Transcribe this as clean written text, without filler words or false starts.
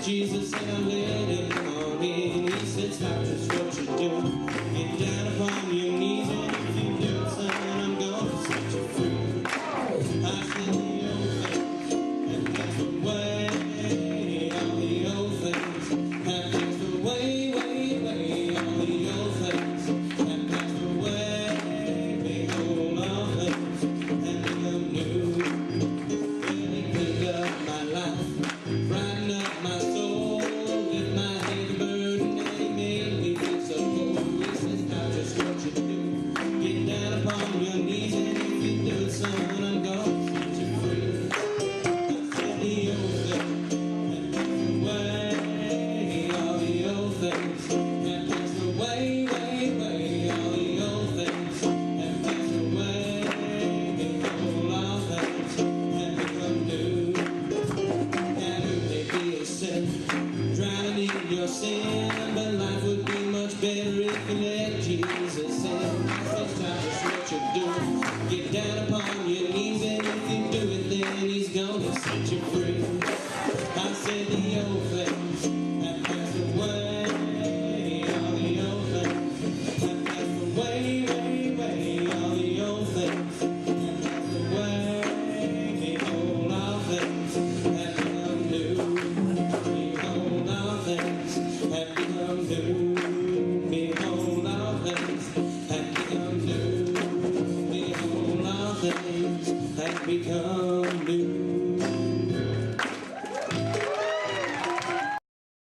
Jesus said I'm letting on in. He said stop just what you're doing. Get down upon your knees, and if you do it, son, I'm gonna set you free. I said the old things have passed away. All the old things have passed away, way. All the old things have passed away. Behold, all things have become new. Really cleaned up my life, brighten up my soul, lift my heavy burden, and he made me feel so cool. He says, stop just what you do. Get down upon your knees, and if you do it, son, I'm gonna set you free. I said the old things have passed away. All the old things have passed away, way. All the old things have passed away. Behold, all things have become new. Drowning in your sin, but life would be much better if you let Jesus in. I said, stop just what you're doing. Get down upon your knees, and if you do it, then he's gonna set you free. I said the old things have passed away. All the old things have passed away, way. All the old things have passed away. Behold, all things have become new. Behold, all things have become new. Behold, all things have become new. Behold, all things have become